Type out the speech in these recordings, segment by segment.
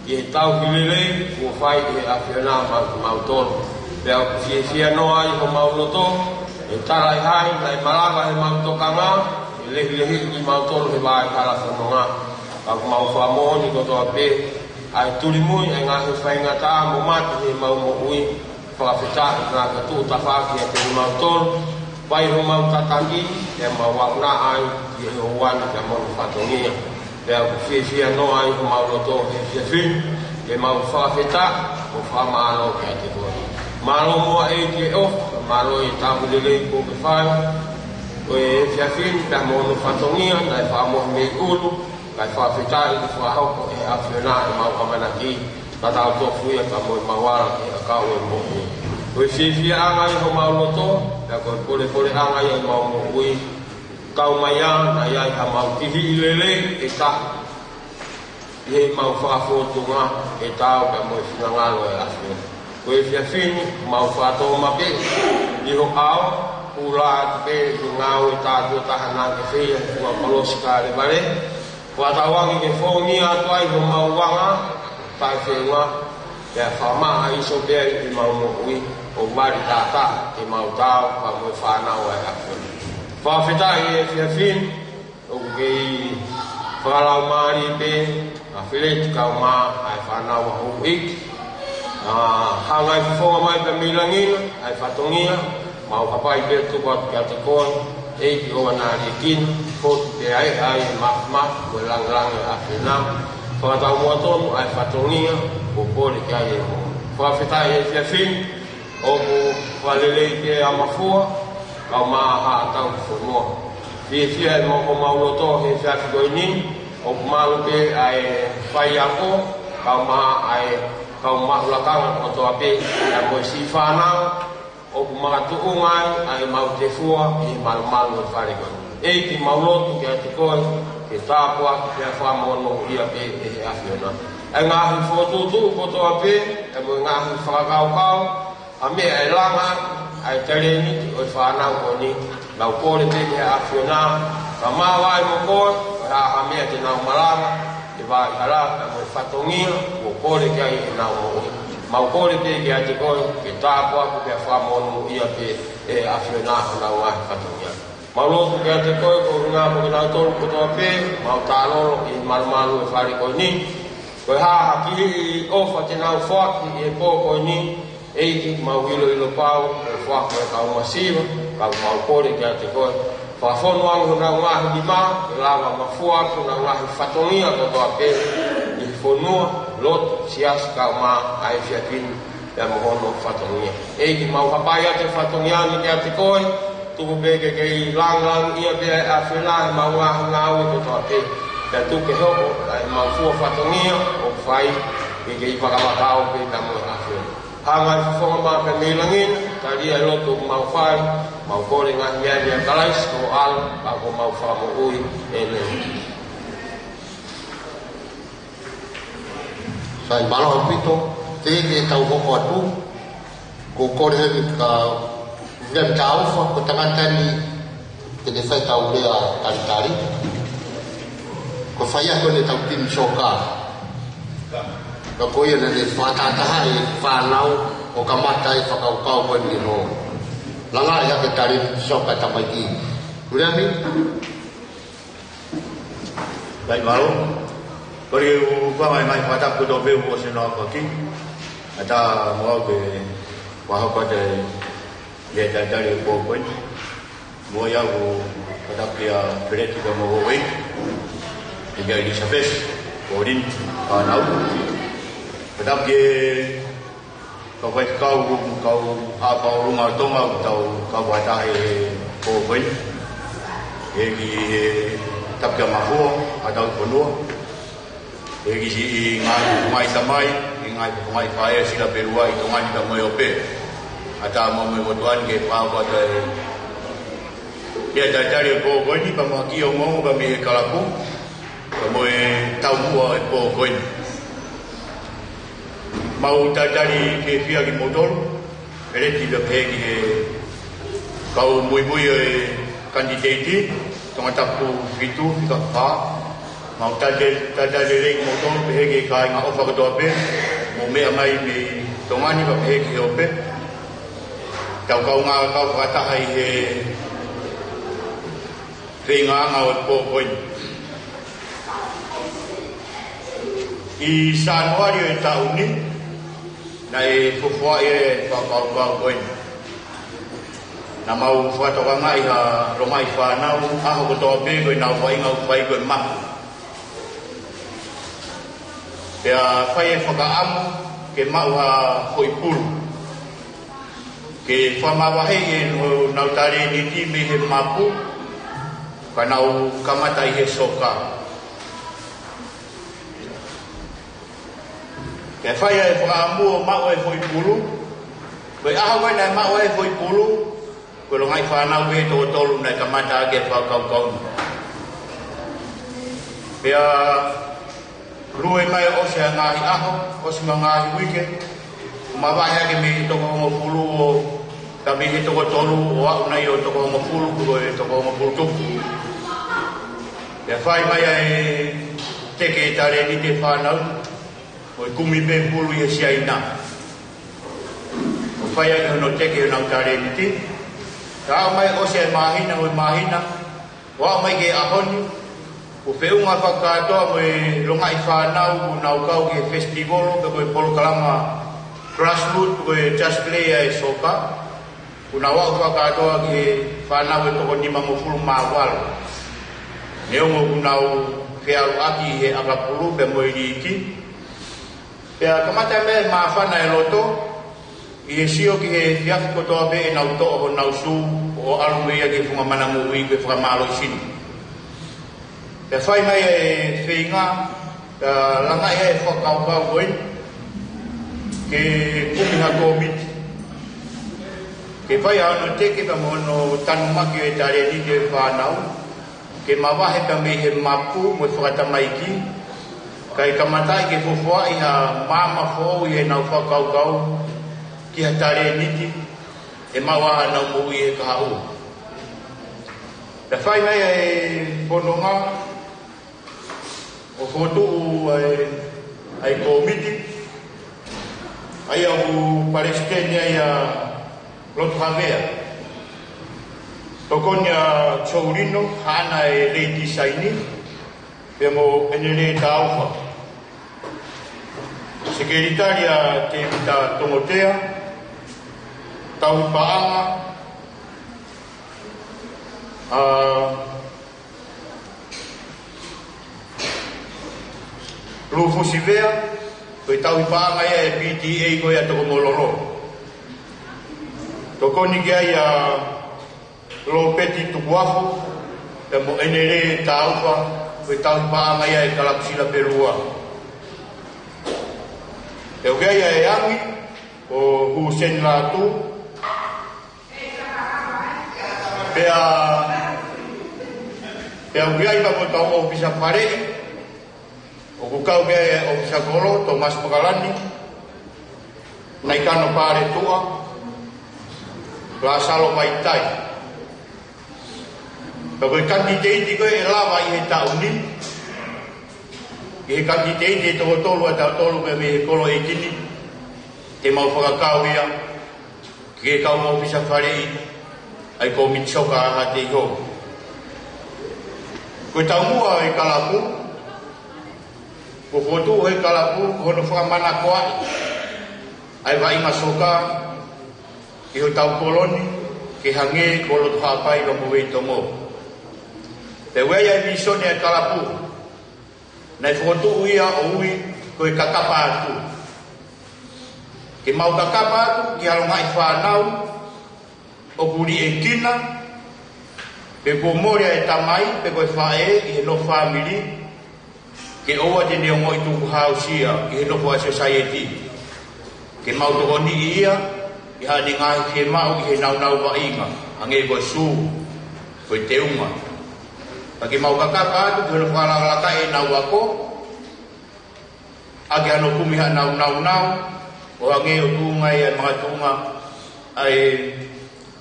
e tau hilele o fai e afiona mautolo pea fia noa i ho mauloto e tarai hai nai malaga e mautokanga e lehi i mautolo he vai kala whanonga ka mau whamoni koto a pe ai tulimui e ngahi whaingata mo mati he mau mo ui whakawhita i ngā katu tawhaki e te mautolo pai ho mautatangi e mawakuna ai i he hoani ka monu whatongia pea fia noa i ho mauloto he fia fin e mau whakawhita o whamano kia te koi malo moa e ke o malo e tahu lele ko ke whai o e fiafin pia monu whatongia nai whamoh mei ulu kai whawhitai i whahoko e awhiona e mau kamanaki na tau tofu ia ka mo i mawara e a kau e mohu o e fia anga i ho mauloto pia koe pole anga i mau mohui kau maia na iai ha mau tihi i lele e tahu i he mau whafotunga e tau pia mo i whinangalo e awhiona koe fiafini mau whātou mape i ho au ula te pe ngau e tātua tahana ke whia kua palosi kāre vare whātawangi ke whongi atua i ho mau wanga tai whenua pia whamaa iso pia i mau mohui o mari tātā i mau tāu pa mo whanau ai hapuni whawhetai e fiafini o kei whalau maari pe a whileti kau maa ai whanau a hu iki hangai whonga mai pe milangina ai whatongia mau hapai pe tuka kia te koe e ki oa nā rikin kotu te ai ai maf koe lang e awhinau whakatau mua tonu ai whatongia ko kore kia e mo whawhetai e fiafin o ko whalelei ke a mafua kau maa haa tau whanua fia e mo ko mauloto he fiafikoini o ko malu pe ai whai ako kau maa ai kau mahulakanga o toa pe e mo si whanau o ku makatuku ngai ai mau te fua i malu e wharekon e ki maulotu kia te koe ke tāpua ki pia whamono ia pe e he awhiona e ngahi whotutu ko toa pe e mo ngahi whakakau a mea e langa ai tereni o i whanau ko ni lau kore pe he awhiona ka mawai mo koe a mea te nau malanga vai hala mo fatongia o kore kia i na o mau kore te kia te koe ke tāpua ku kia whamono ia pe e awhiona na ngā fatongia mau lotu kia te koe ko ngā po ki nau tolu ko toa pe mau tāloro i malu e whare koe ni koe haha ki i ofa te nau whaki e po koe ni e ki mau ilo pau e whaki e kau masiva kau mau kore kia te koe whafono angu na ngahi di maa, e lawa mafua atu na ngahi whatongia ko toa pe i whonua, lotu, sias, kau maa, ai fiakini, pia mohono whatongia. E ki mau hapai ate whatongia ni kia te koe, tuku peke kei lang ia pia e awhina e mau ngahi ngāui ko toa pe. Pia tuke hoko, ai mau fua whatongia, o whai, ke kei whakamakau pe pia mo awhina. Hangai whafonga maa pe milangin, taria e lotu mau whai, mau kore ngā hiari a kalais ko alo ka ko mau whamo ui e le. Sai malo pito, te tau hoko atu, ko kore hewi ka vrem ta ufa ko tangatani te ne whai tau lea taritari. Ko whai ako ne tau tim soka. Ka koe na ne whatataha e whanau o ka mata e whakaukau koe ni no. Langa ya ke tarin soka tapaiki. Udah ni. Baik malu. Bagi upah mai pada ku dobe u sino ko ki. Ada mau ke wah ko de ye dari ko ko. Mo ya u pada pia bereti ko mo we. Dia di sabes. Odin panau. Pada pia kau baik kau apa rumah toma kau buat air kau baik, egi tak kemahu atau penuh, egi si ngai samai kaya sila berua itu ngai kita moyope, atau mau tuan ke apa dari dia dari kau baik ni pemaki omong kami kalaku, kami tahu buat kau baik. Mau dari ke pihak motor, berarti dia pergi kau mui kandidat, tengah tapu itu kita mau tadele mo tonu peheke kai ngā ofa katoa pe mo mea mai me tongani pa peheke he ope tau kau ngā kau whakataha i he whenganga o pōpoini i Sanuari o e tauni na e fufua e whakau poini na mau whakatokanga i ha rongai whanau aho katoa pe koe nau whainga whai koe mahu pea whai e whakaamu ke mau ha hoi puru ke whamawahei e nau tare ni ti me he mapu ka nau kamata i he soka ke whai e whakaamu o mau e hoi puru koe aho koe nai mau e hoi puru koe rongai whanau e tō tolu nai kamata ake whakau pea rue mai o se ngahi aho o se ngahi wike mawahi ake me he toko hongo pulu o ka me he toko tolu o au nei o toko hongo pulu ko e toko hongo pulu tupu pea whai mai e teke e tare ni te whanau o i kumi pe pulu i he siaina o whai ake hono teke o nau tare ni te Rao mai o se mahina o mahina, wa mai ke ahoni, o peunga whakatoa mo e rongai whanau o nau kau ke festival, pe koe polo kalama grassroots, pe koe just play e soka, o na wau whakatoa ke whanau e toko nima mo fulu mawalo. Neongo o nau whiaru aki he akapuru, pe mo i riki. Pea kamata me maa whana e loto, i e sio ki he whiafi kotoa pe e nau toa o nau su o alumea ke whunga mana mui ke whakamalo i sini. Te whai mai e whinga, ka langa e whakaukau koe, ke kumiha kōmiti. Ke whai ano teke pa mono tanumaki e tare ni te whanau, ke mawahe pa me he mapu mo whakatamaiki, kai kamatai ke fufua i ha mama fōu i he nau whakaukau, ki ha tare niti e mawaha nau mui e kahau. Te whai mai e whanonga o whotu ai kōmiti ai au Palestina i a Lothavea tokonia Chourino hana e Lady Saini pe mo enele taufa Sekretaria te vita Tomotea tau paanga Lufu Sivea koe tau paanga ia e PTA koe a toko moloro tokoni kia ia Lopeti tukuafu te mo enere taufa koe tau paanga ia e Kalapsila Perua te ukia ia e angi o Hussein Latu pea ukia ipa ko tau ofisa parei o kukau ke ofisa kolo Thomas Pakalani naikano pare tua Lasalo Paitai Pako i kandidate ko e lawa i he tauni i he kandidate e toko tolu a tau tolu me he kolo e kini te mau whakakau ia ki e kau mau pisa wharei ai ko mitsoka aha te iho ko tau mua e kalapu ko fotu e kalapu ko no whakamana koa ai wa inga soka i ho tau koloni ki hange ko lo tuhapai ka muwei tomo te wea e misone e kalapu nei fotu ia o ui ko e kakapa atu ki mau kakapa atu ki halonga i whanau o kuri e kina pe ko moria e tamai pe ko e whae i he no family ke oa te neo ngoi tuku hausia i he no fua society ke mau toko ni ia i hane ngahi ke mau i he nau wa inga hange ko su ko i te unga pa ke mau kakapa atu ke no whakalaka e nau ako a ke ano kumiha nau o hange o tuunga e mga tuunga ai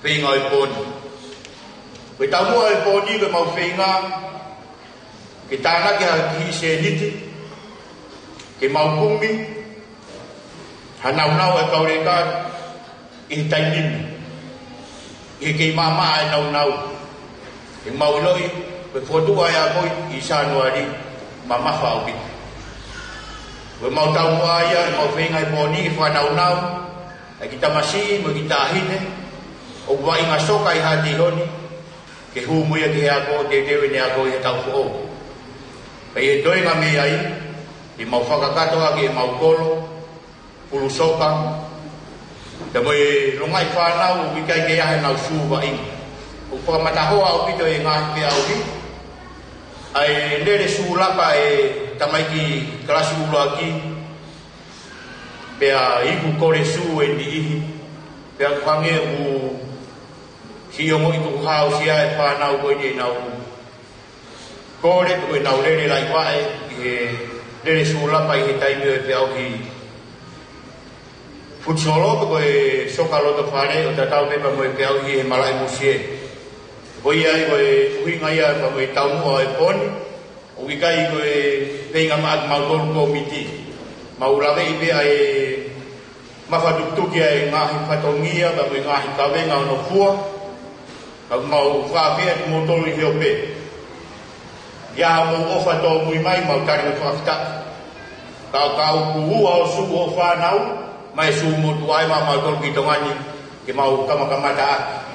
whinga i pōni. Koe tau mua i pōni koe mau whinga ke tāna ki se niti, ke maupungi, hanau-nau e kaureka i tainini, i ke mama e nau-nau, ke mauloi, pe fotua e a koi i sanuari, mama whaupi. We mau tau mua ia, mau whenga e pōni, i whanau-nau, e ki tamasi, mo ki tāhine, o wai ngā soka i hati honi, ke humuia ki hea ko, te tewe ne a ko i he tau ko. Pei e toi ngā mea i, i mau whakakatoa ki e mau kolo, pulu soka, te mo e longai whanau, i kai ke ahe nau sūwa inga. O whakamatahoa au pito e ngāhi pe au hi, ai nere sūlapa e tamaiki klasi ula ki, pea iku kore sū e ni ihi, pea kwange u hiongo i tuku hao sia e whanau koe ni nau kore koe nau rere lai wae, i he nere sūlapa i he taimio e pea au ki futsolo koe soka loto whare o tatau pepa mo e pea au hi he malai musie. Hoi ai koe uhinga ia pa mo e taumua e poni, o wikai koe peinga maak mautolu komiti. Maulawe i pea e mawhatuktuki ai ngahi whatongia, pa mo e ngahi kawenga o no fua, pa mau whawhea ki motolu i heo pe. Iaha mo ofa tō mui mai, mau tari mo whakita. Kau kuhua o su o whanau, mai su motu ai ma mautolu ki tongani, ke mau kamakamata aki.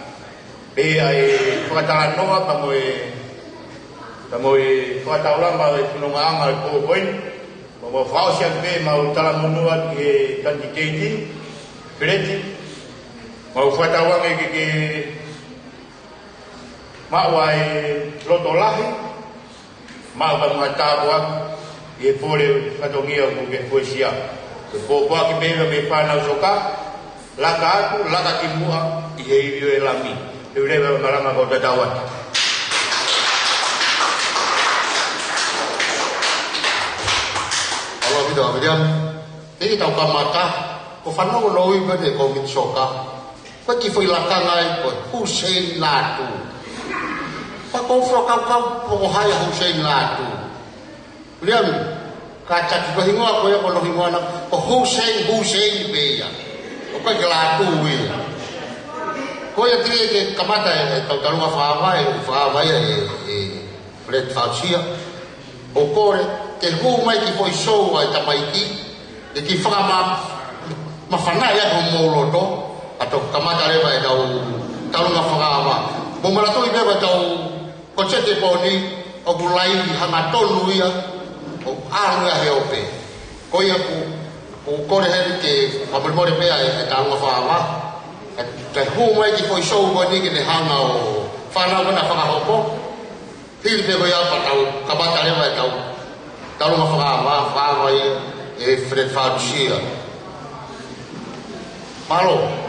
Pea e whakatala noa pa mo e whakataulama e punonga anga e kōkoin, pa mo whaosia pe mau tala monua ki e kantiteiti, Pireti, mau whakatauange ke maua e loto lahi, mau pa mga tāpua i e pōre whatongia ku ke poesia. Ke pōpua ki pēra me whanau soka, laka aku, laka ki mua i he irio e lami. E urewa marama ko tatawat. Alo video William, ini tau kamata, ko whanau loi bane ko mitsoka. Ko ki foi lakangai ko Hussein Latu. Pa ko whakakau po hai Hussein Latu. William, kaca ki ko hingoa ko ya ko hingoa na ko Hussein beya. Ko ka Latu wi. Ko ia tiri ke kamata e tau talunga whaawai e Fred Faucia. O kore, ke hu mai ki foi show ai tamaiki, e ki whakama mawhanai ako mōroto, ato kamata rewa e tau talunga whakaawa. Mo marato i mewa tau konsete pōni, o kulai i hanga tonu ia, o aru ia heope. Ko ia ku kore heri ke mamurimore pea e talunga whaawa, kai hu mai ki foi show ko ni ke hanga o whanau na whakahopo. Hili pe ko ia pa tau kamata rewa e tau talunga whakaawa e Fred Faucia. Malo.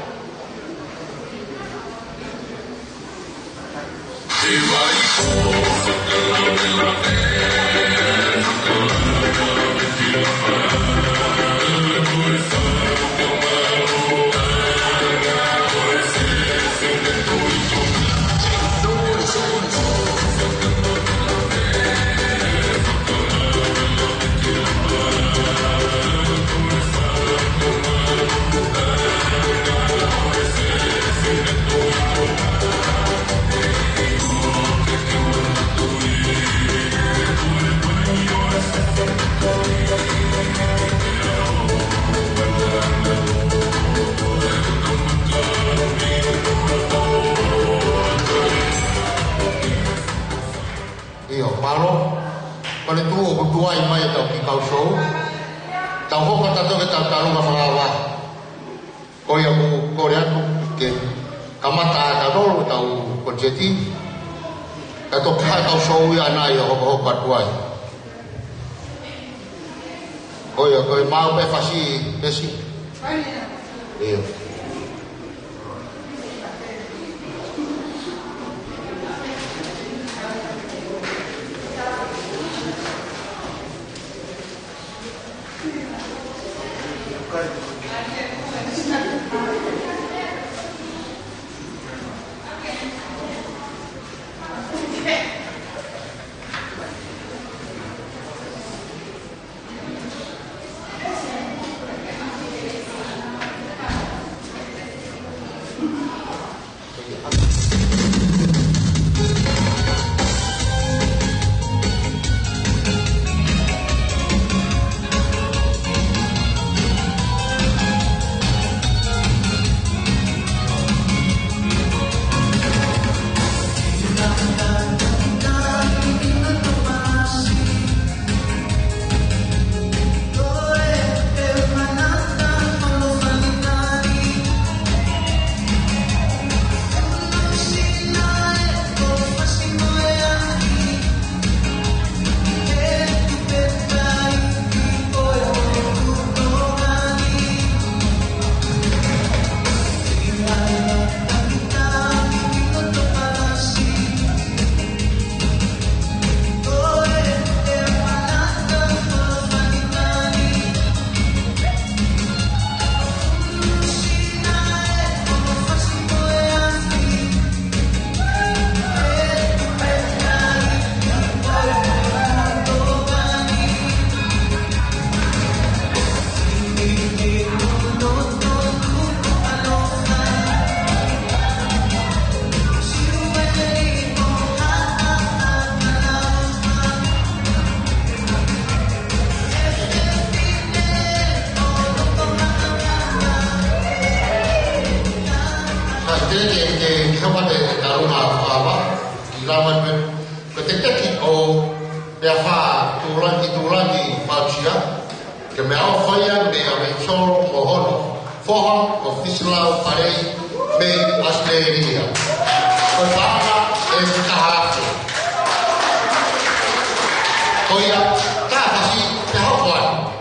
Malo, pada tu berdua imai tau kikau show, tau hok kata tu kita tahu masalah, kau yang tu ke kamata tau tau konjeti, atau kau show ya na ya hok berdua, kau yang kau mau befasi, iya. que sama de karuna apa ilawan men ketika kita lefa tulang di manusia que me hago follan de avechor mohon forma oficial para me asleria pertama kahake koya tak pasti tahuan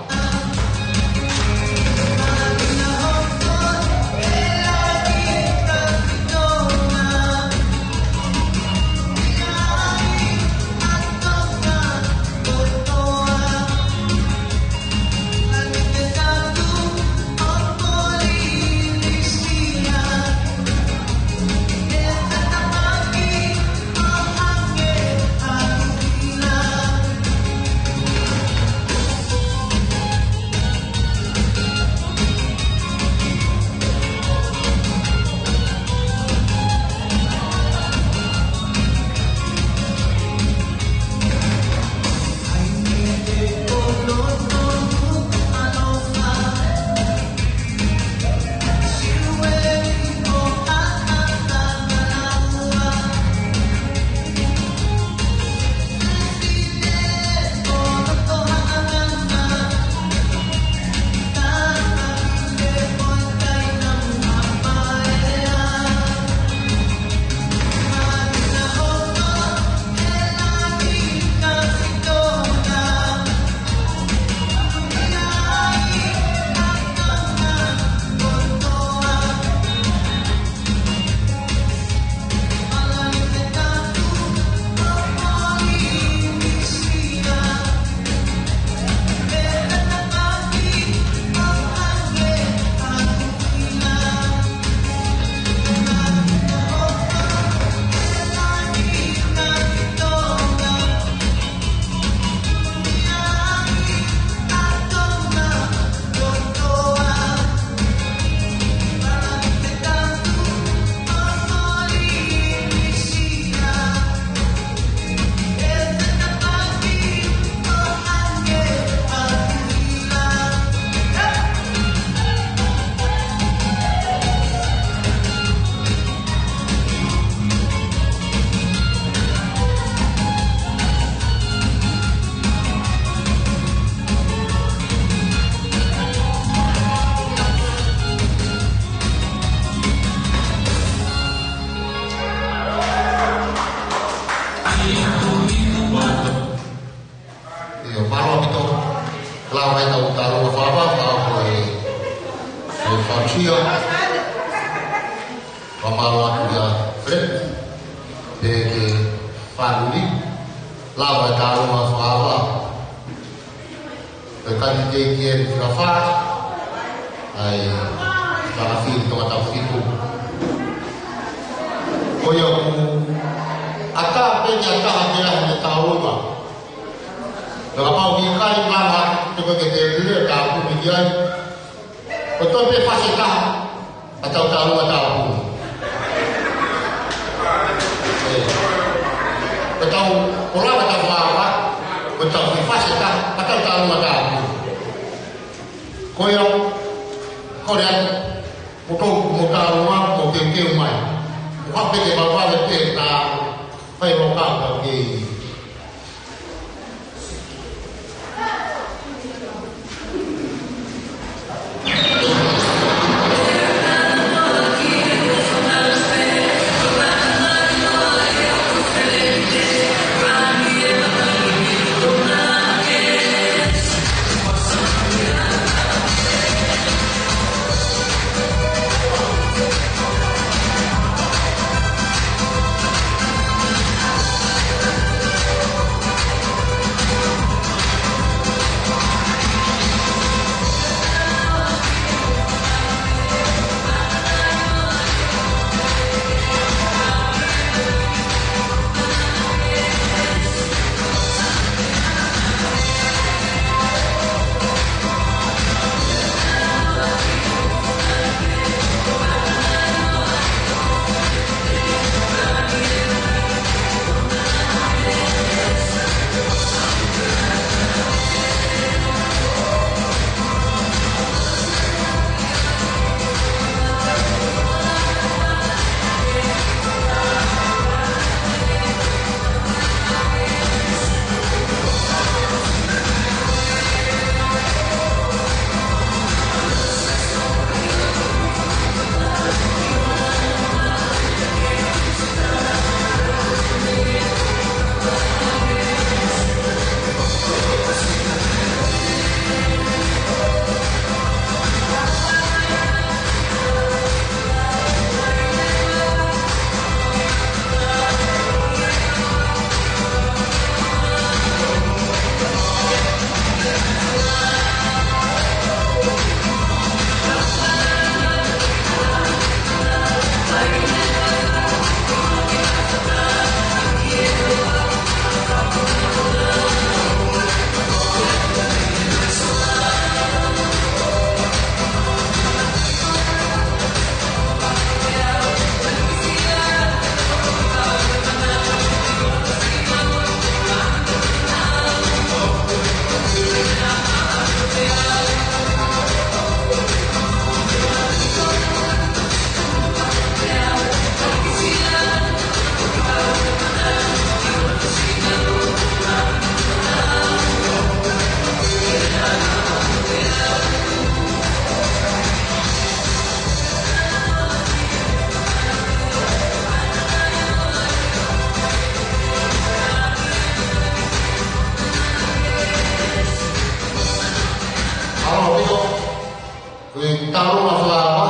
Kui taru na whaapa,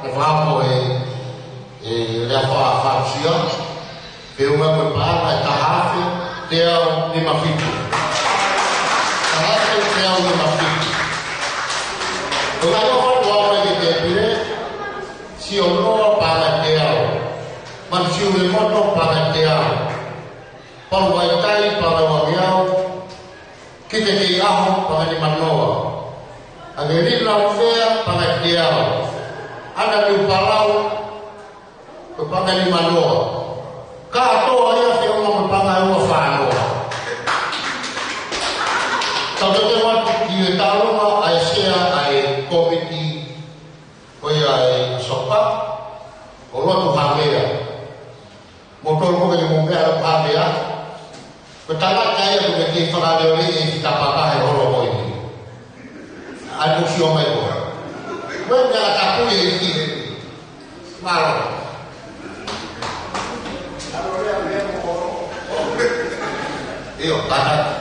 na whaapa lea whaafia, peunga koe paana e tahafe, te au ni mawhitu. Tahafe te au ni mawhitu. Koe kai o whatu au e te pire, si o noa paana te au. Man si ue moto paana te au. Paru ai tai paana wangiau, kite kei aho paana ni manoa. Agerina ufea paana te au. Ana ni upalau, panga ni manoa. Ka atoa ia whia unga panga e ua whanoa. Tau te watu ki e tāronga ai sea ai komiti koe ai sopa o lotu hangea. Motor koe ni mungea o hangea. Ko tanga kaya koe ki whakareo ni e ki tapaka he horo koe ni. Ai kusi o mai koe. Koe mea kapui e ki he. Maro. Io, tata.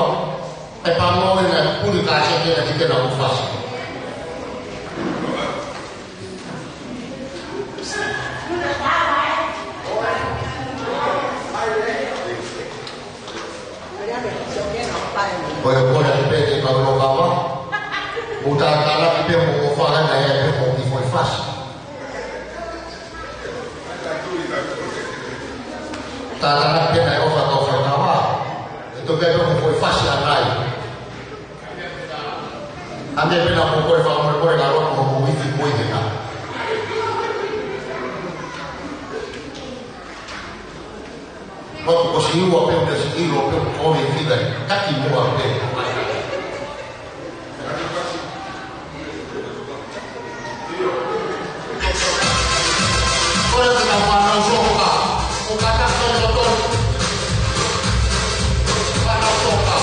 Iwa, e pāmoe na puri ka seke na hike na ufasi. Koe koe na pete ka ulo kawa, muta kala ki pe mo whaha na e pe mo ki foi fasi. Tātana ki pe na e ofa ka ufa kawa, e to pe mo foi fasi anai. Ame pe na mo koe wha koe ka roa mo mo wifi koe te ka. Ko si iwa pe o si iwa pe o kome whiga kaki mua pe. Kore te ka whanau soka, o kata kore o tonu. Whanau soka.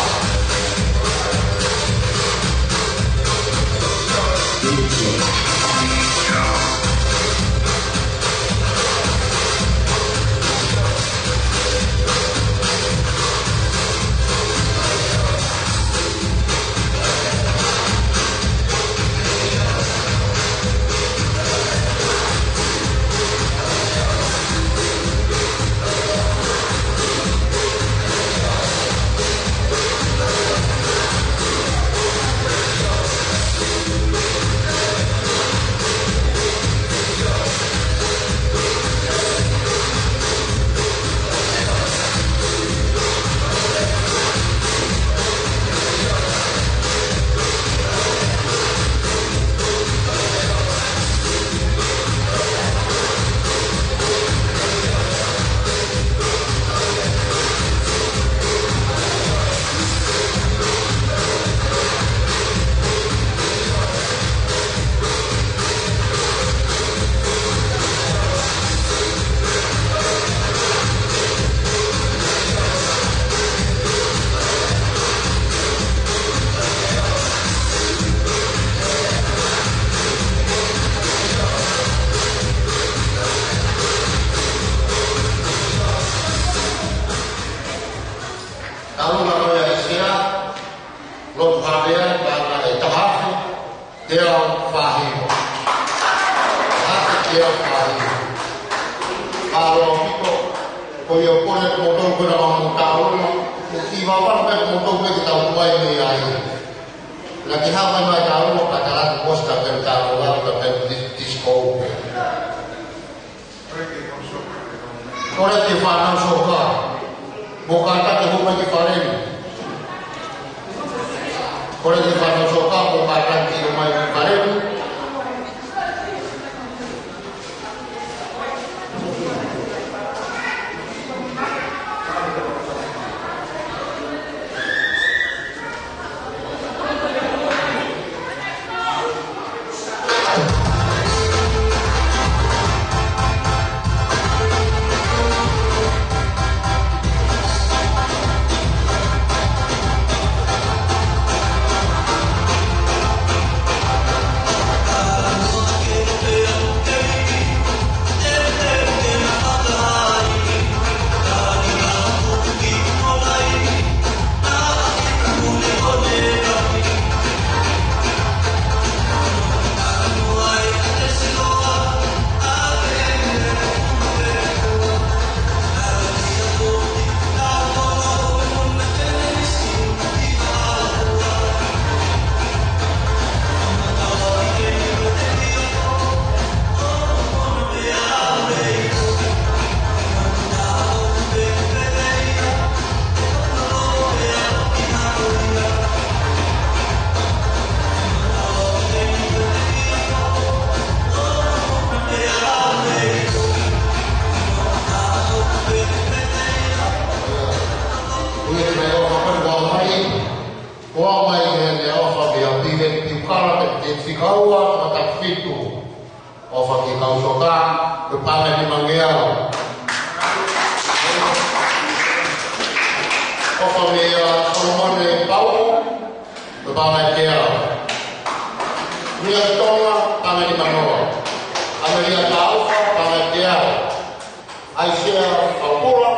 Ai share a pula,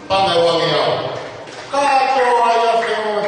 pangai wangi au. Kato ai a whenua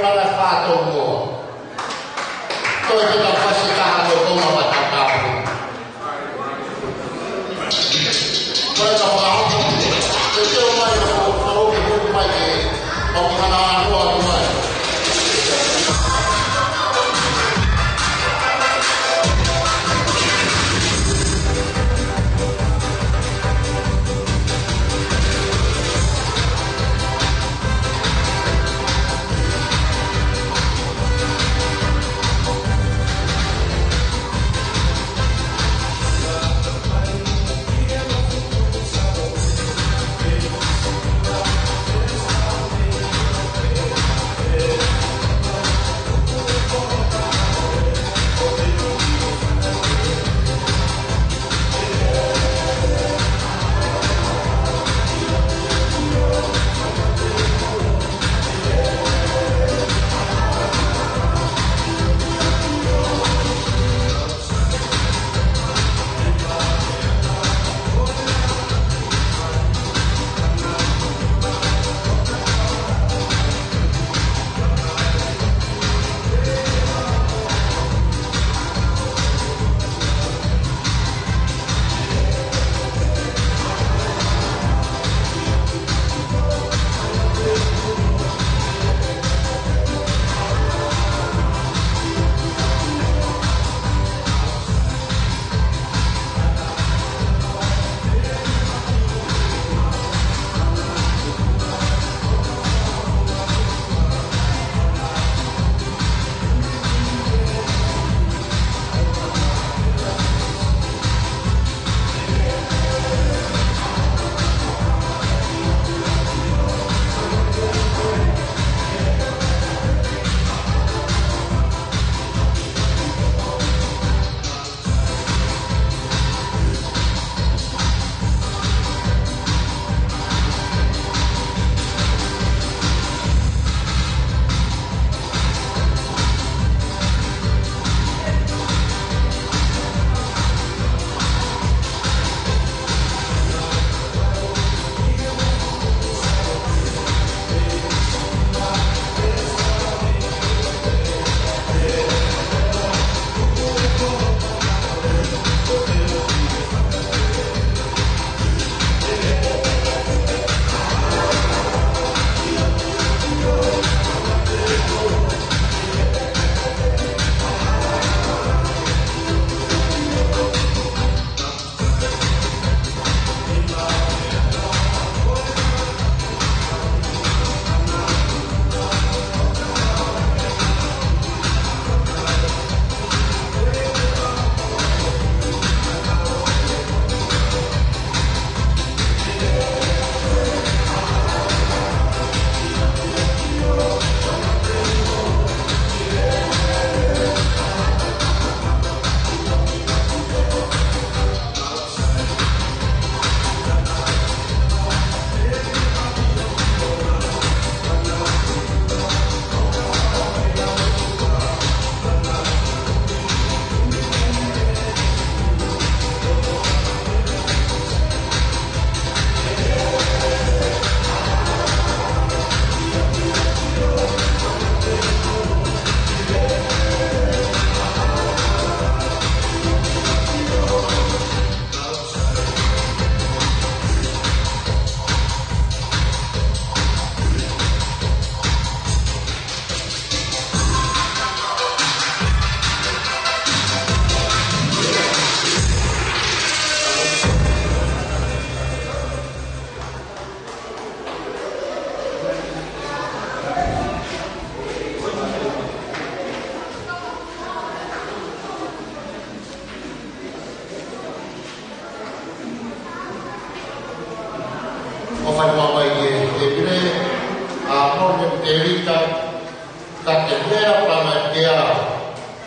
Catedral Pamateao,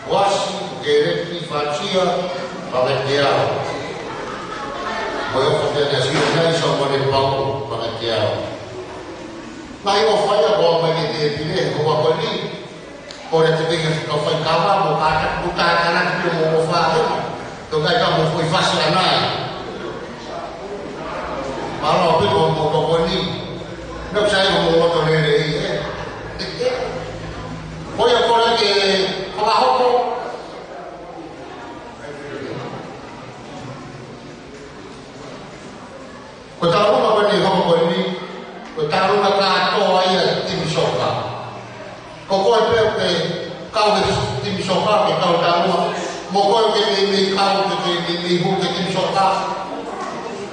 Wasi, Gereti, Facia, Pamateao. Voy a poner así, ya hizo con el Paulo, Pamateao. Mai o falla bo mai de pile ko wa ko ni por este que no fue cava bo ata buta kana que mo fa to ga ka mo foi fácil na malo pe ko ko ni no sai mo mo to le voy a poner que abajo ko ta ko ma ni ko ni taruh nak kau ayat tim soka. Kau pe kau tim soka ke kau taruh. Mokoi ke ni kau ke ni hu ke tim soka.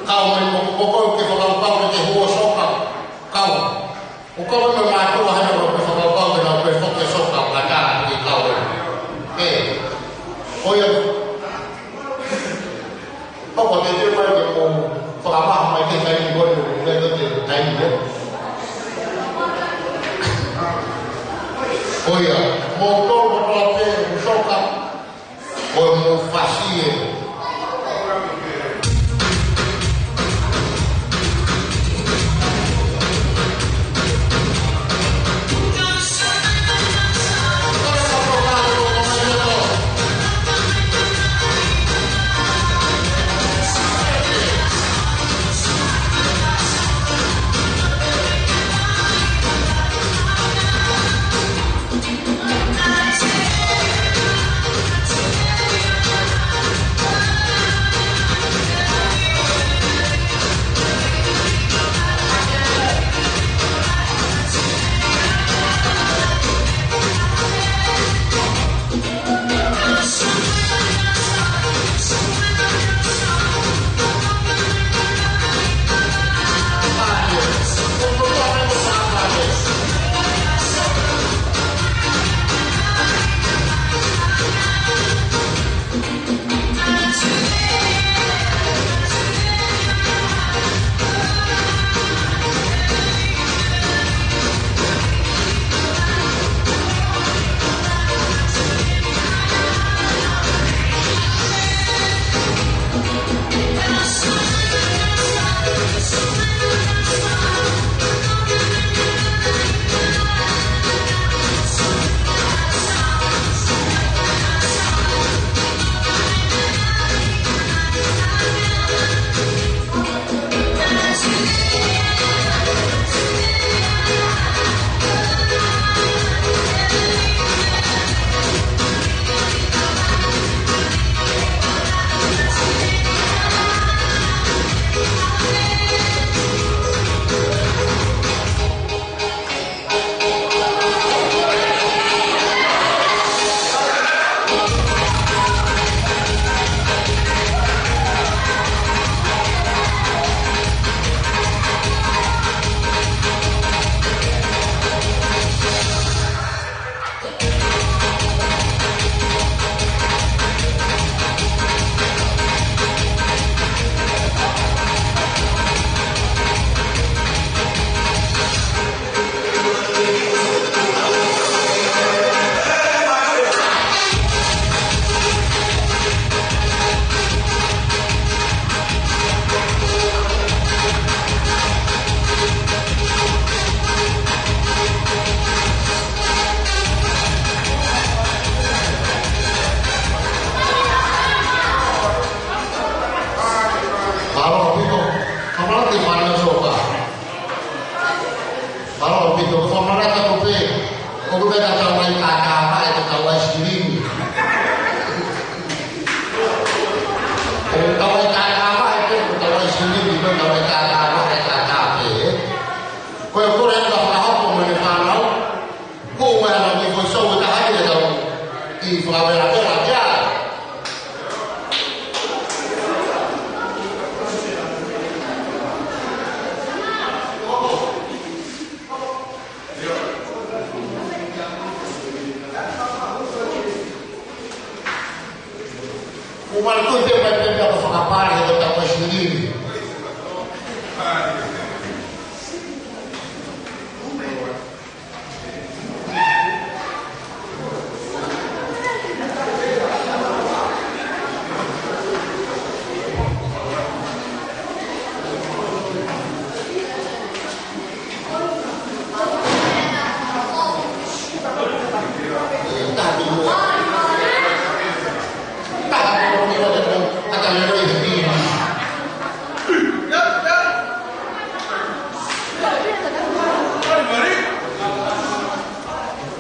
Kau mokoi ke kau ke hu soka. Kau. Kau memang tu hanya kau ke kau ke soka pada di kau. Oh ya. Kau boleh dia mau Faham mai ke kai ni bodo le do te tai ni oya motor motor soka o mo facie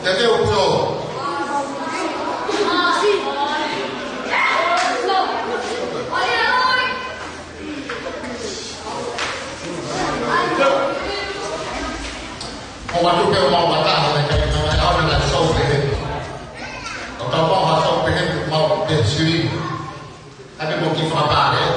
Jadi ulo. Waktu dia mau batah mereka orang dengan sop ini. Kalau mau sop ini mau bersih. Tapi mungkin apa deh.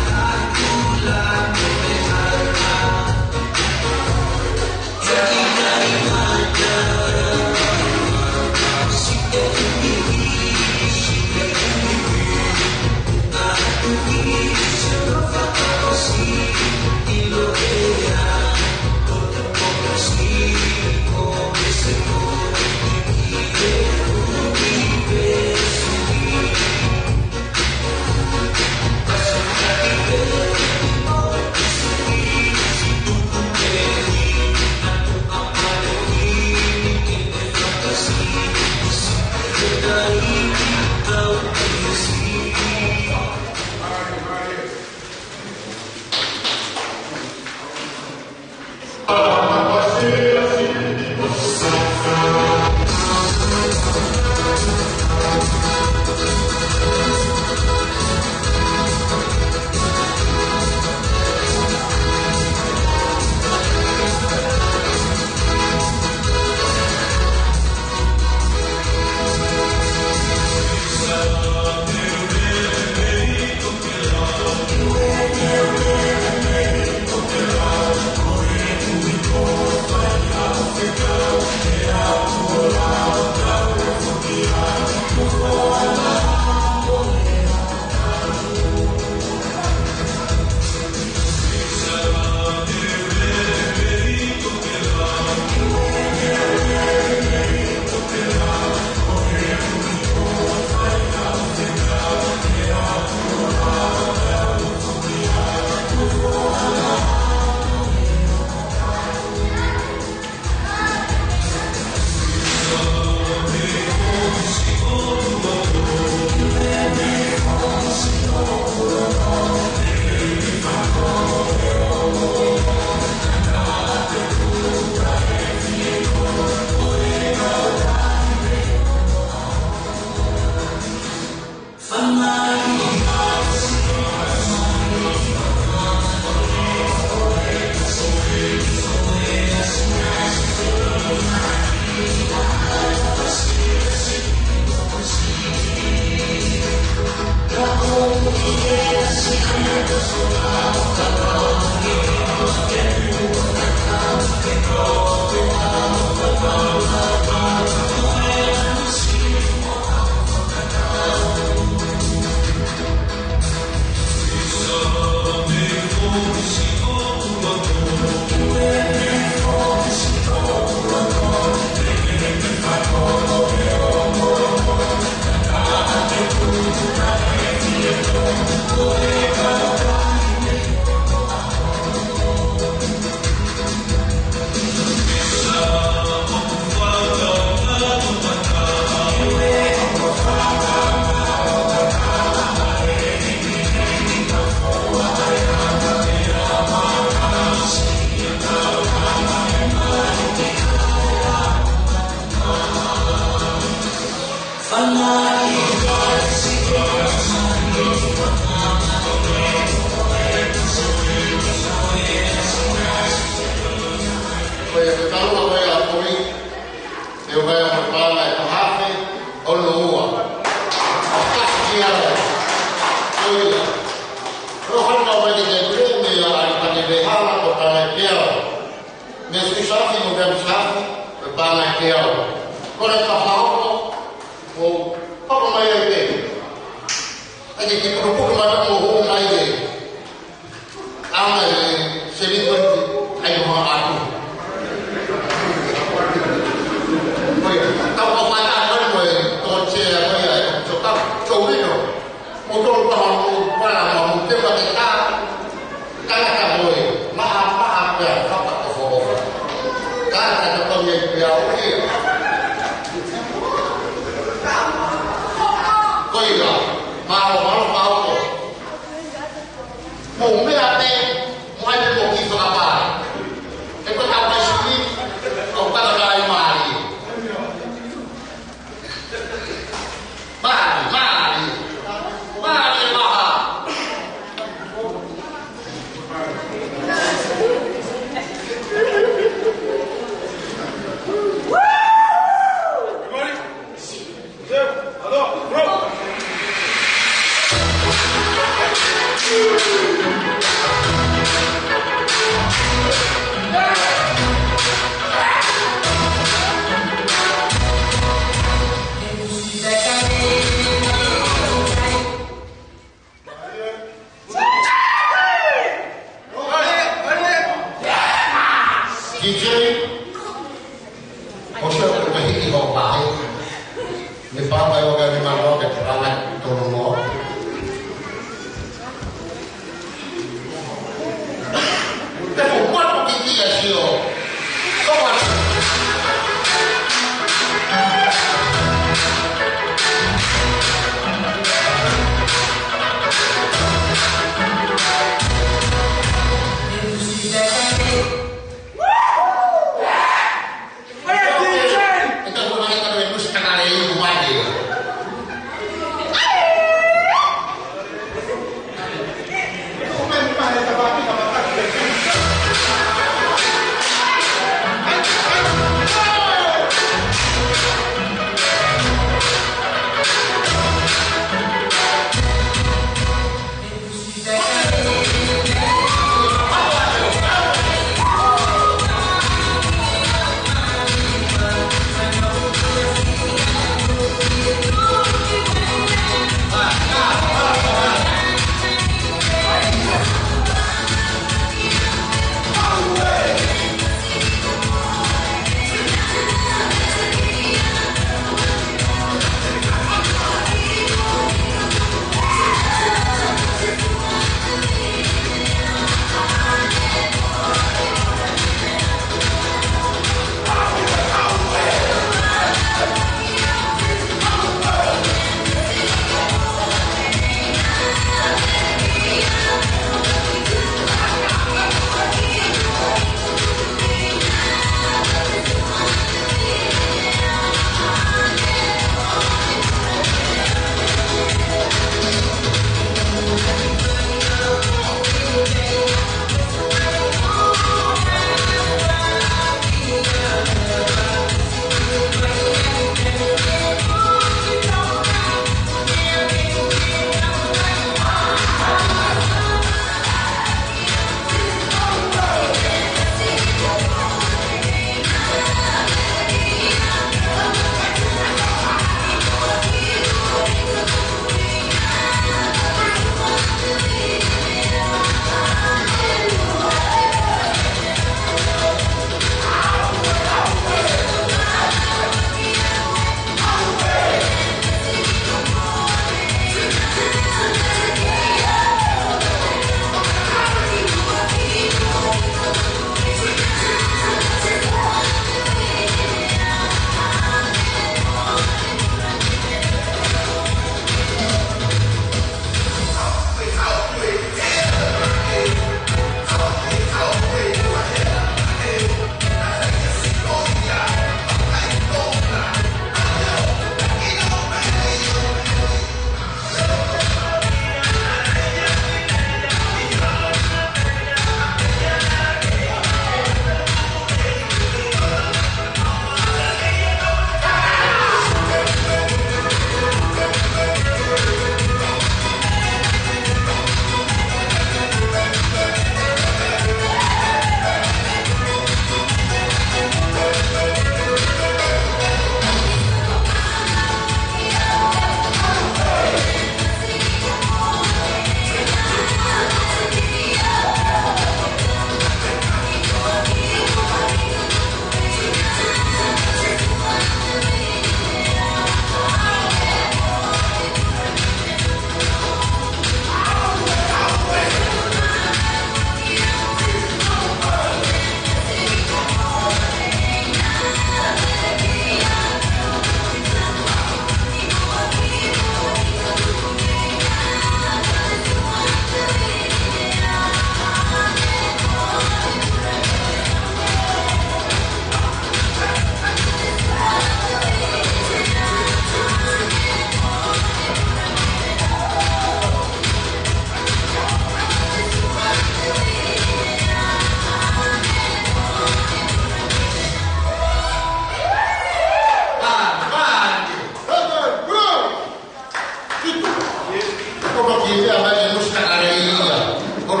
Como que ia mais nos canarinha. Por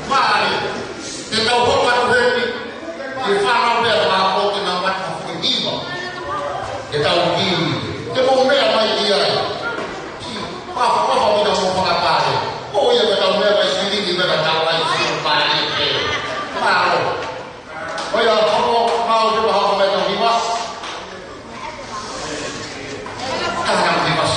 Vai. Então vou para o rei e fala bem lá porque não vai ficar viva. Então que bom mesmo aí dia. Apa kita mau mengapa? Oh ya betul memang sini di mana tahu lagi sini paling mau. Oh ya kalau mau juga harus betul dimas. Karena dimas.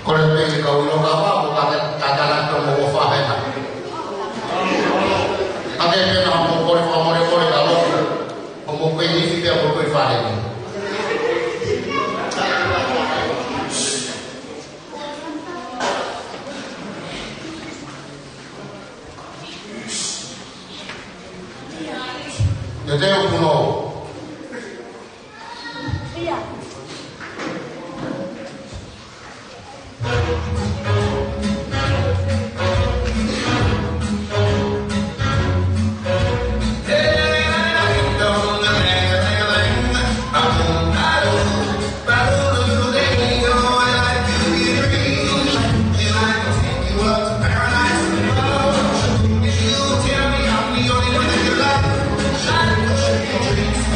Con el se kau ino kapa ko katalan to mo fa ha ade pe na mo ko da lo mo ko ni fi pe ko fa le ni yo te uno Dreams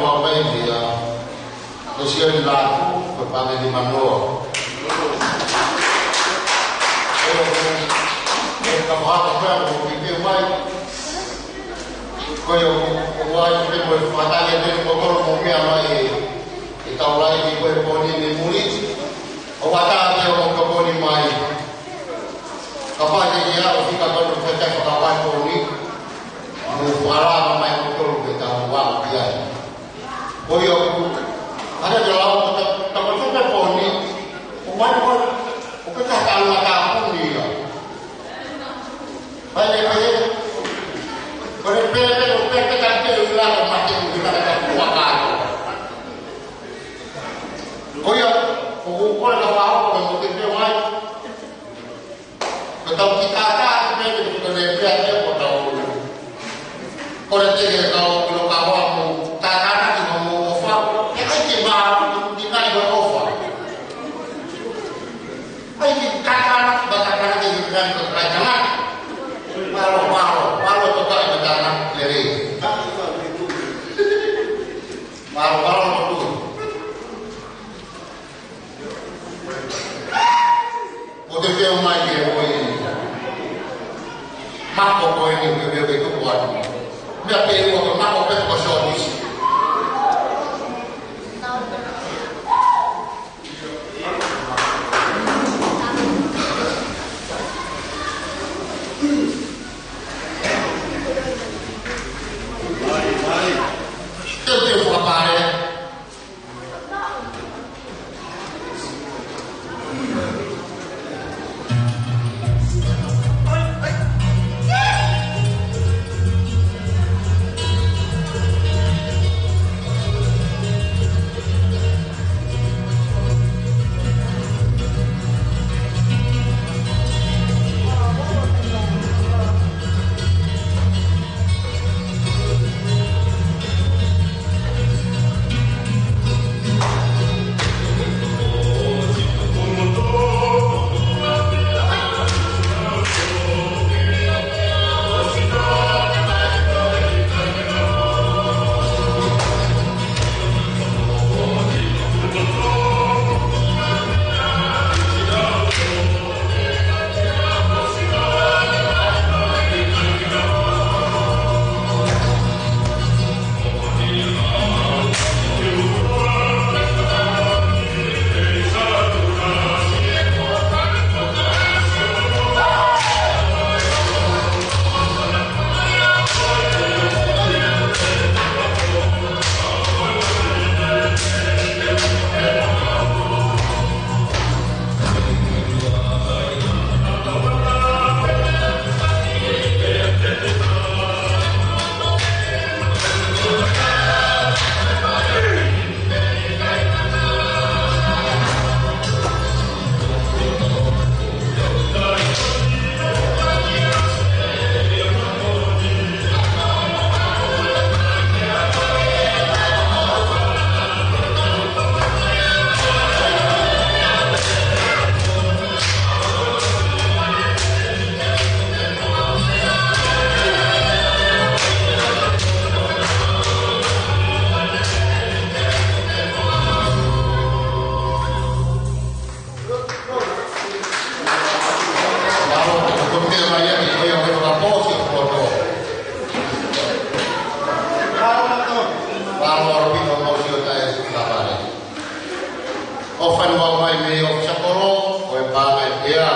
mau mai dia usia laku berpanggil di Manoa. Kamu harus berpikir baik. Kau orang yang berfatanya itu pokok mungkin amai kita ulai di berponi di murid. Awak dia orang keboni mai. Kapal dia harus kita berpecah kawan poni. Muara mai betul kita buat dia. Kau ada jalan tak betul poni. Kau pecah kalau tak pun dia. Banyak. Berpikir kan ulang macam kita ada kuakan. Kau ya, kau kalau mungkin dia mai. Betul kita ada berpikir kau tahu. Kau nanti kalau kamu tak cuma mau offer, cuma kita juga offer. Katakan bagaimana dengan kerajaan. Malu tetap berjalan dari. Malu betul. Untuk dia main dia ini. Mak kau ini dia itu buat. Dia pergi waktu mak kau pergi kosong ni. Ofan mau mai me of Sapporo, o pa mai dia.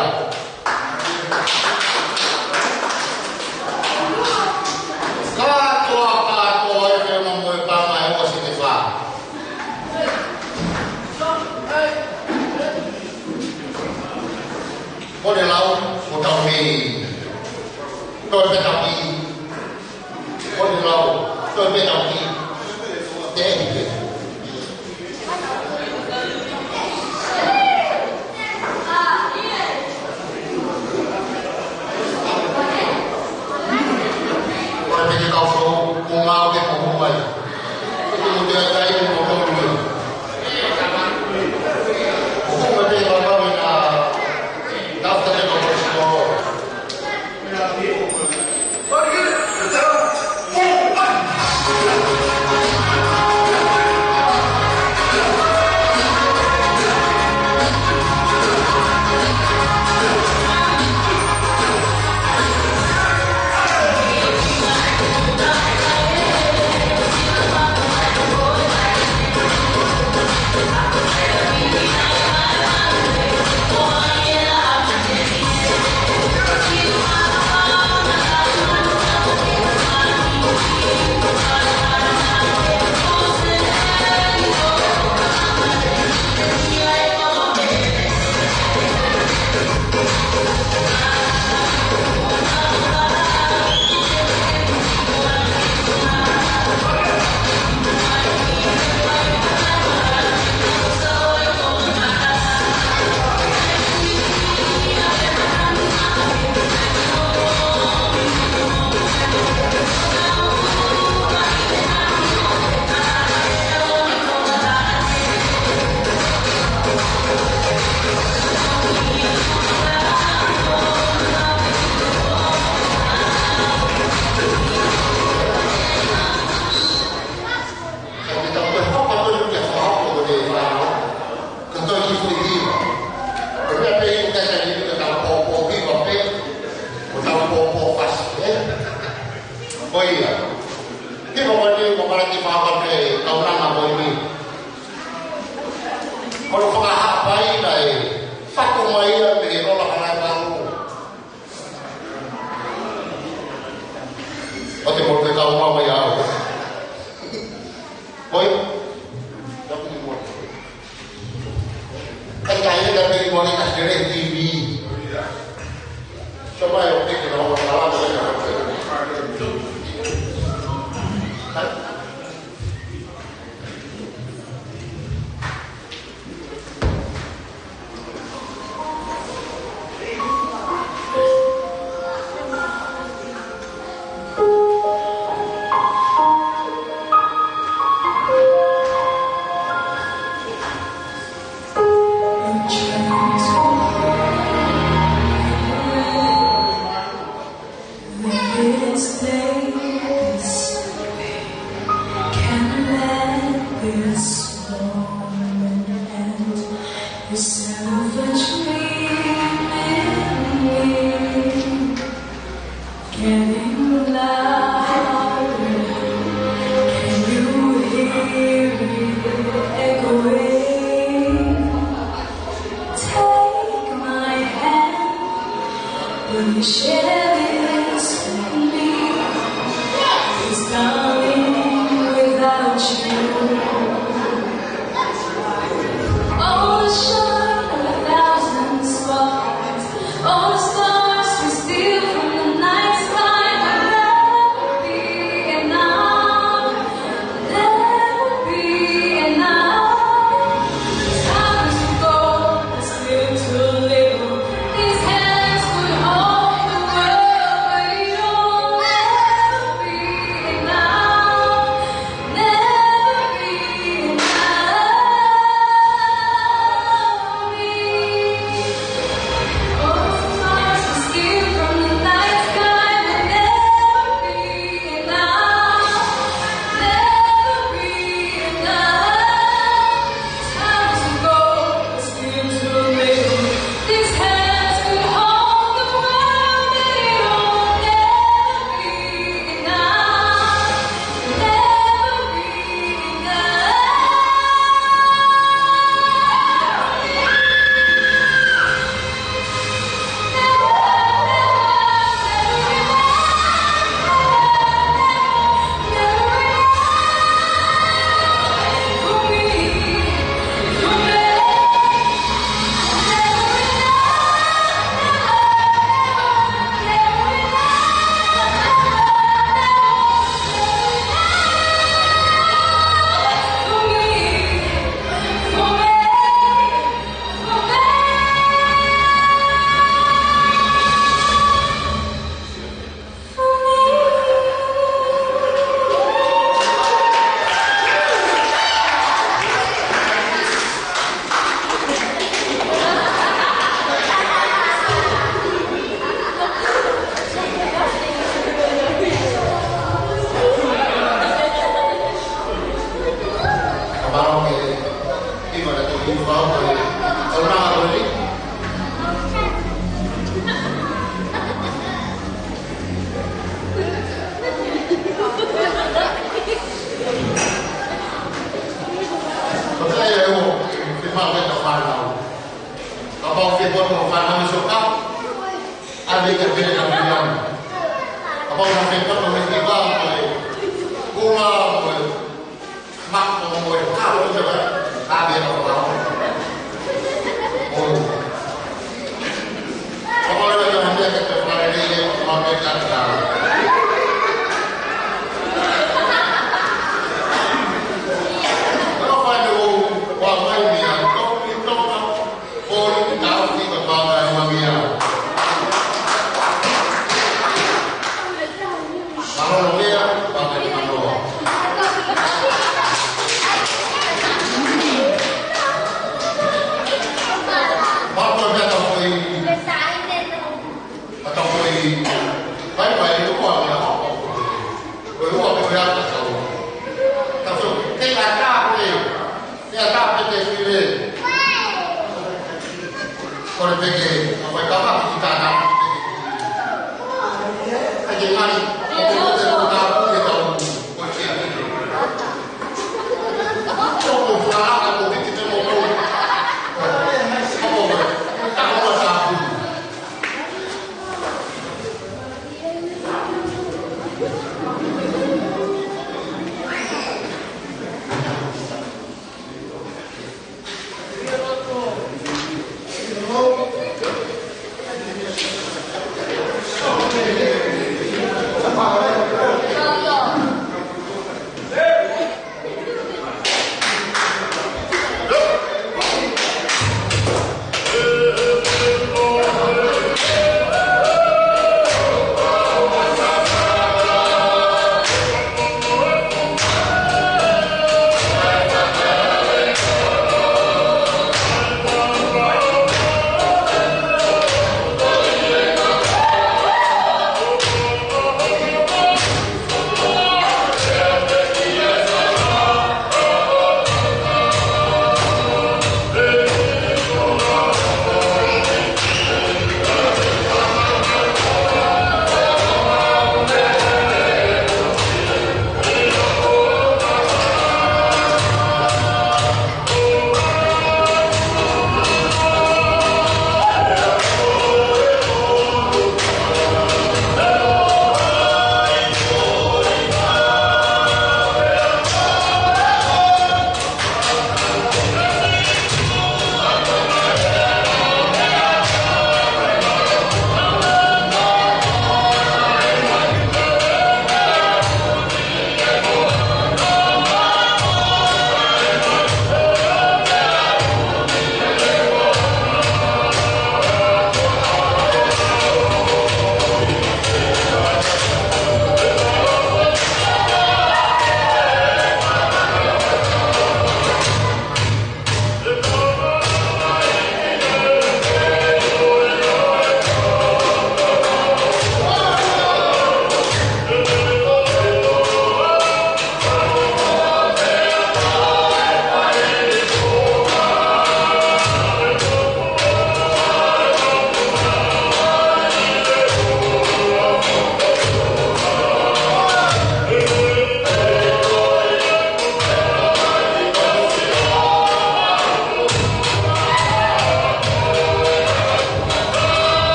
Kato e mo mo pa mai o si te fa. O de lau o tau mi. To pe tau ki. O de lau to pe tau ki. Te mau ke pembuat itu dia cari pembuat dulu hukum berarti apa bina daftar pembuat pergi Koia. Kita boleh memperhati faham ke kau nama boy ini. Kalau kau apa ini, satu main begini orang orang baru. Oke, mau kita umam ya. Boy, kan kayaknya dari kualitas dari TV. Coba ya, oke kita ngomong salah boleh. Apa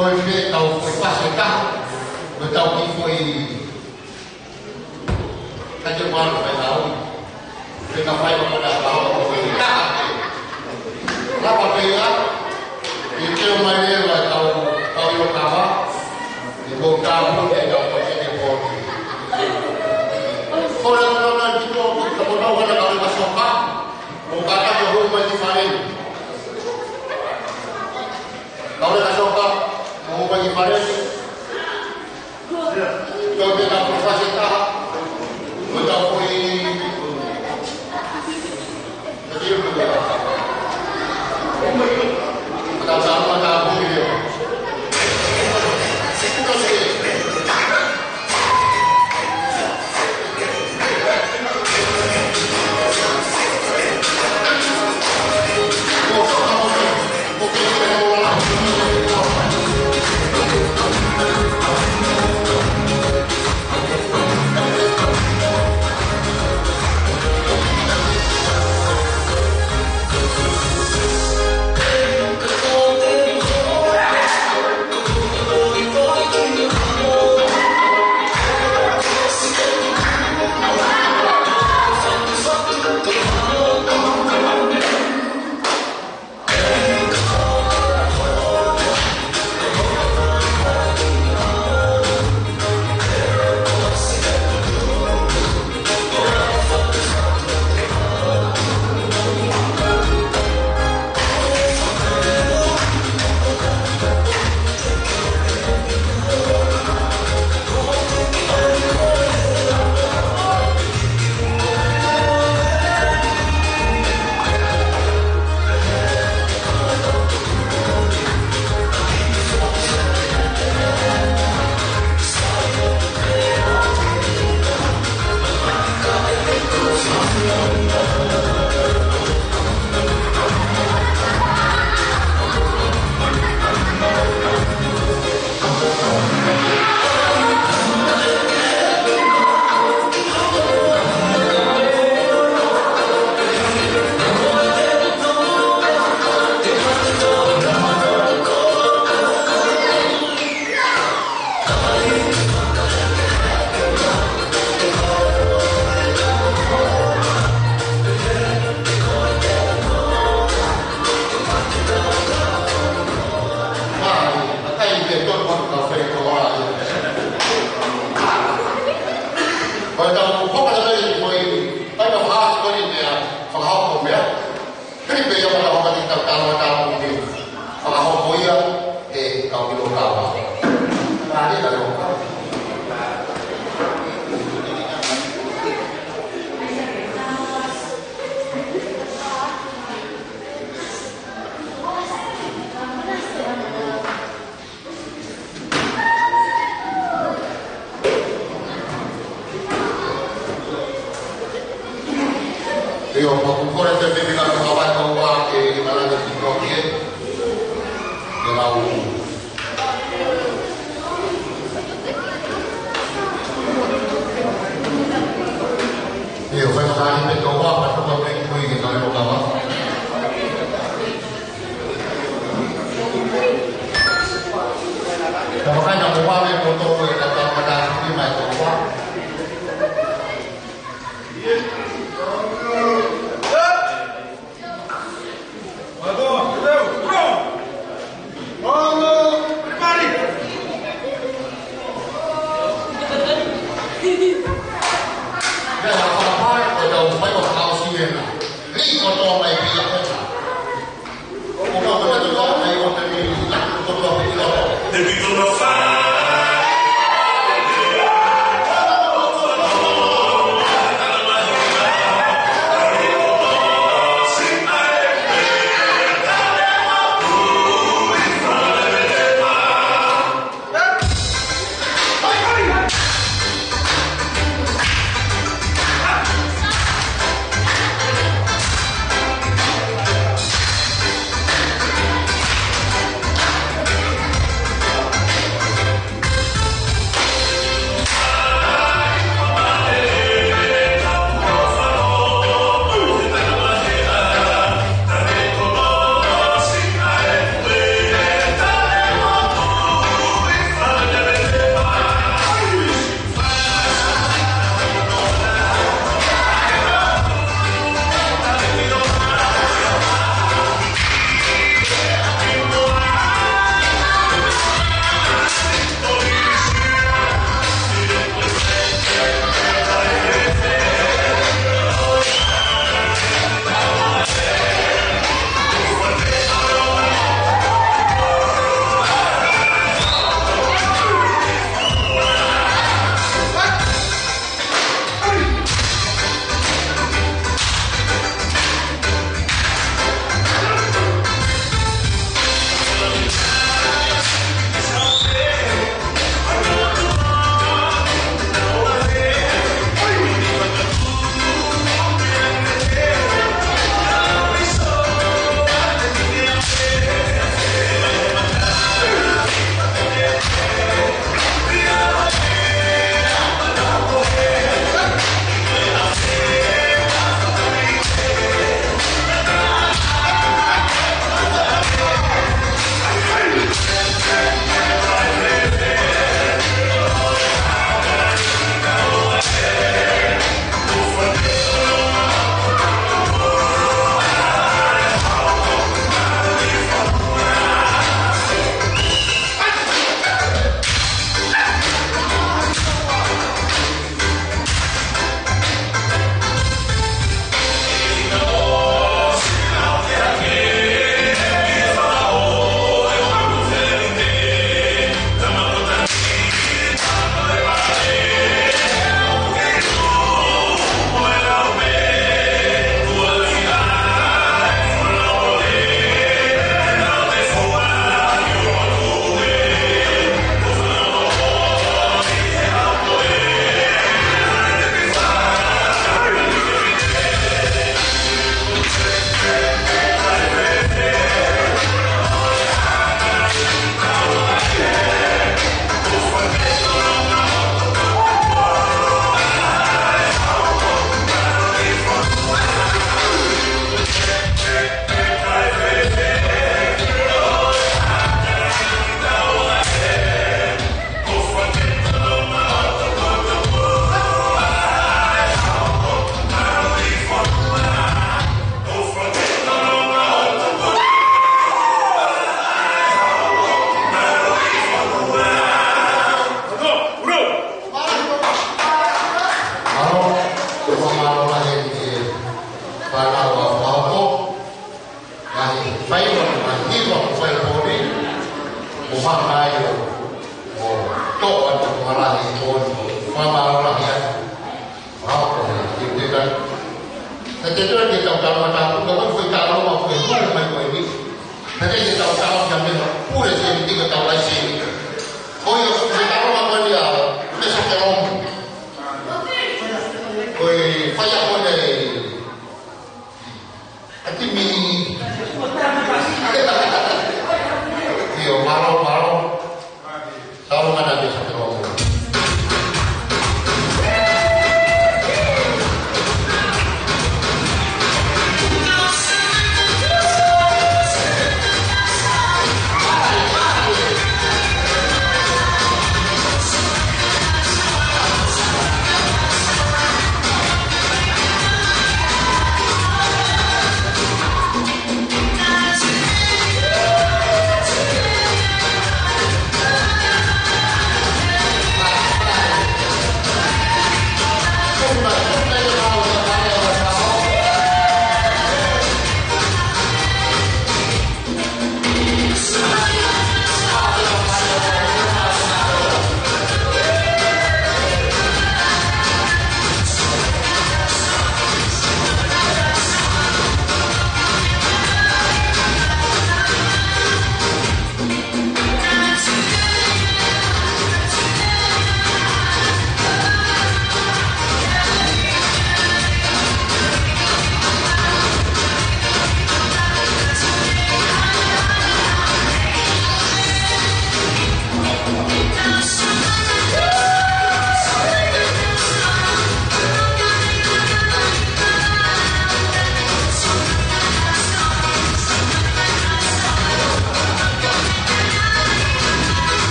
tôi về tàu phải qua sợi cao rồi tàu đi foi các cơ quan phải báo về cà phê mà đã báo về cả là bảo vệ á thì kêu mai đây là tàu yêu cao thì bộ cao không để đâu có thể đi bộ orang kita kalau orang kalau masuk kah bukan ada rumah di mana kalau ada masuk kah mau bagi pada kalau kita profesi kah kita boleh jadi kita sama tahu dia Oke, makanya mwawe moto kata pada di mai to wa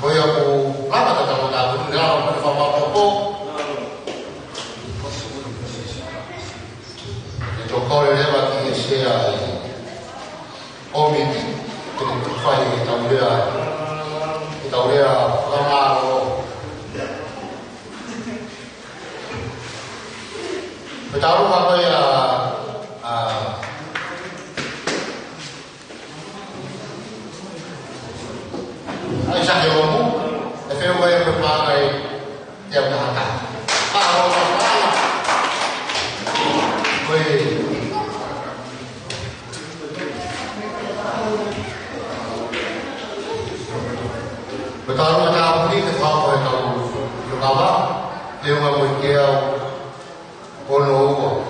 Koi aku lama tak tahu dah. Aku dah lama pada faham apa. Itu kau yang bagi saya komiti untuk faham kita boleh lama. Betul apa ya? Aisyah Yomu, tapi orang yang berpakai dia berkata, kalau orang betul macam ini kita tahu apa dia membuat Polo,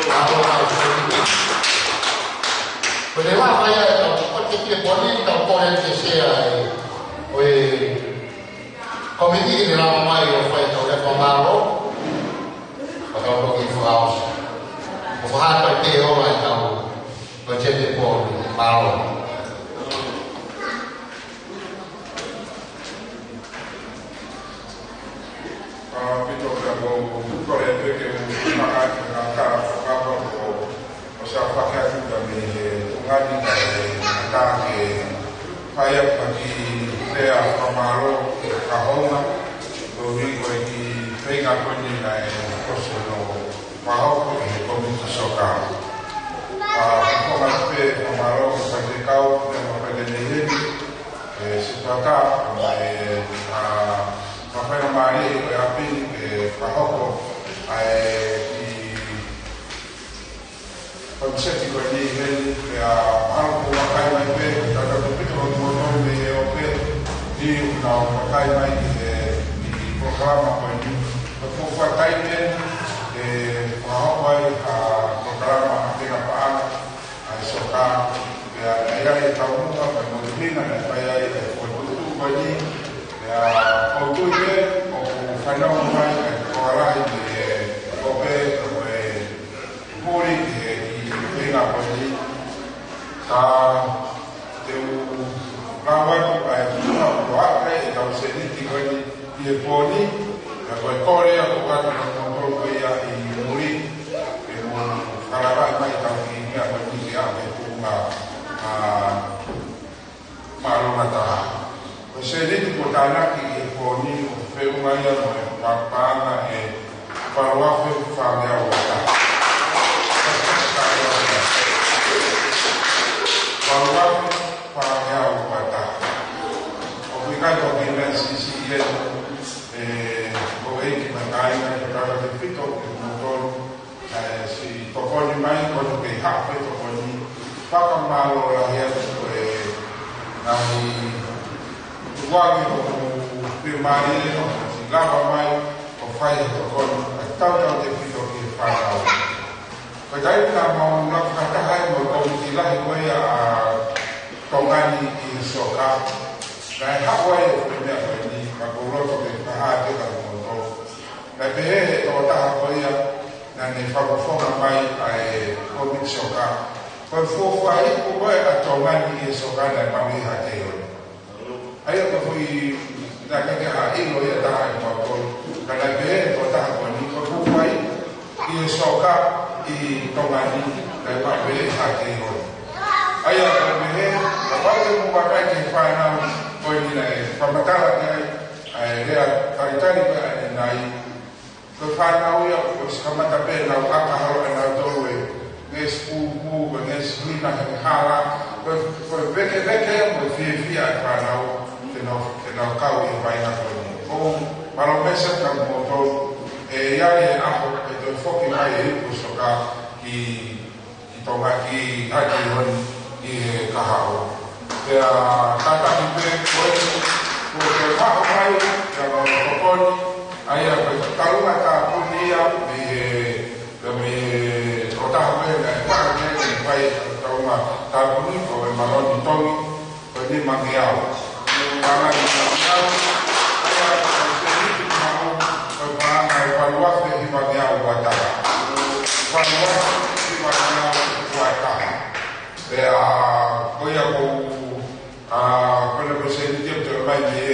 apa Bagaimana apa ya? Kalau kita boleh tahu pola saya, komiti ini ramai yang tahu dan pemalu, kalau begitu harus, bukan berarti orang tahu berjadi malu. Kita sudah berbuka itu ke makan angka apa usaha pakai juga mengani angka ke kaya bagi saya pemalu kahona bagi bagi mereka punya naik kosono mahu komisi soka informasi pemalu bagi kau yang pada ini sepakat apa yang mari api pahoko di konsep ini ya aku pakai mai kalau begitu motor di oke di pakai mai di program apa ini aku pakai pahoko program apa apa soka ya ya tahu apa mungkin ada saya untuk bagi ya auto ke o fana mai ora de ope puri de ina poli ta teu rawa ai na roa e ta se ni ti ko ni poli ya ko korea ko ka no ko ya i muri e mo kala mai ta ni ya ko ni ya e ku ma mata Saya ini kotana ki poni feumaya no papana parwafe famia wata. Parwafe famia wata. Obrigado pela sisi o que mandai na casa de fito o motor si toponi mai quando que hape toponi paka malo la hia nami wagi o primari no si lava mai o fai to con tau de fito que fala o dai na mo na kata hai mo ko ti la ko ya tongani i soka na hawai o me ni ka ko ro to ke ha de ka mo to na be to ta ko ya na ne fa ko mai ai ko mi soka ko fo fai ko a tongani i soka na pa mi ha te Ayo ko fui na ka ilo ya ta ko kana be ko ta ko ni ko fai i soka i tongani na pa be ha te ho ayo ko be na pa ko ba ka ke fa na ko ni na pa mata na ai rea taritari ba na i ko fa na o ya ko ska mata be na ka haro na to we nes pu nes ni na hala ko be ke mo fi fa na que não cau e vai na frente. Com para o mês que o motor já é a do foco vai ir para socar que toma aqui e carro. A tata de pé porque o carro vai já no cocone aí a calma tá podia me trocar bem vai toma tá bonito o marrom de toque pode manguear Para evaluar e avaliar o guarda. Evaluar e avaliar o guarda. Coisa com quando você tem que mais de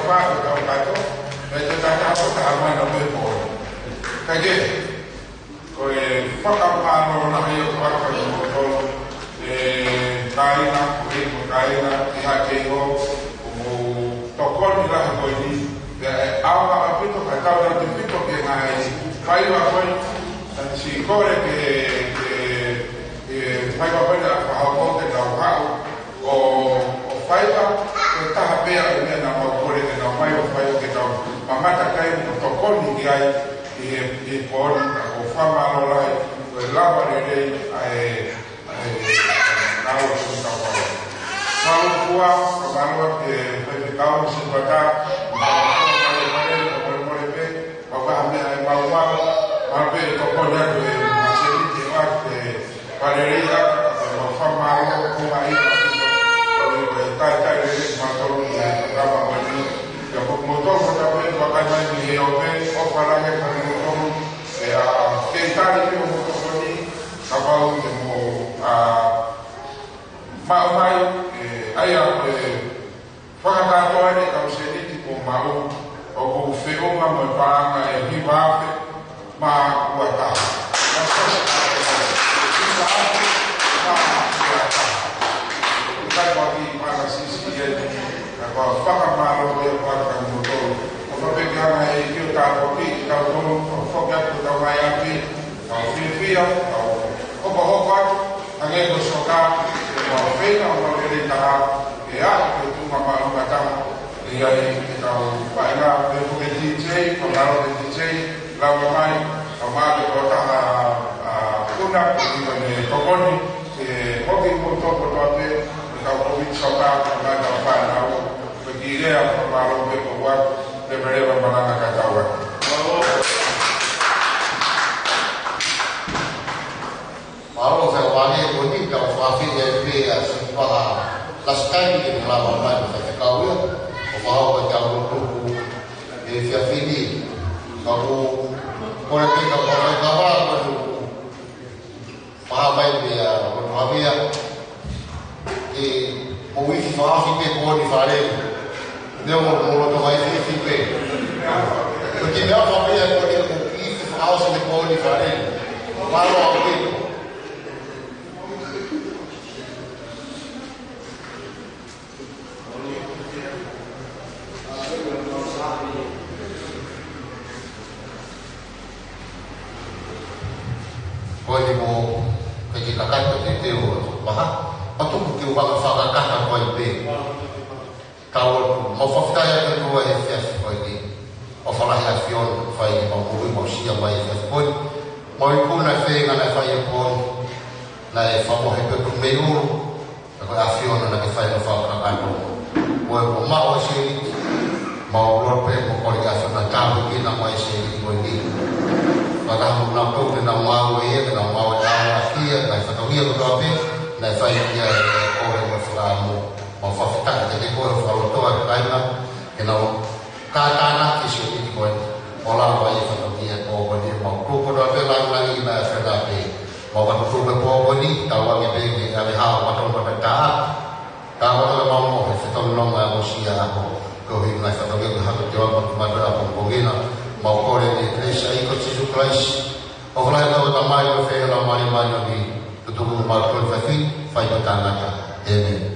whātu tau kato, me te tātako ta amai no me pōre. Kai ke, ko e whakamāno na hei o whaka i mo tolo, kaina, ko e mo kaina, i hake i ho, o mo tokoni rahi ko i ni, awa a pito, kai tau na te pito ke ngai, kai wa koi, si kore ke kai wa koi na whahako ke nau hau, o whaiwa, ko taha pea o mea na mau kore ke nau mai o whaiwa ke nau mamata kai mo tokoni ki ai, i kōni, o whamaro rai, o e lawa re rei, nau o tū tau wau. Nau kua, o marua ke pepe kau, si wata, Amen.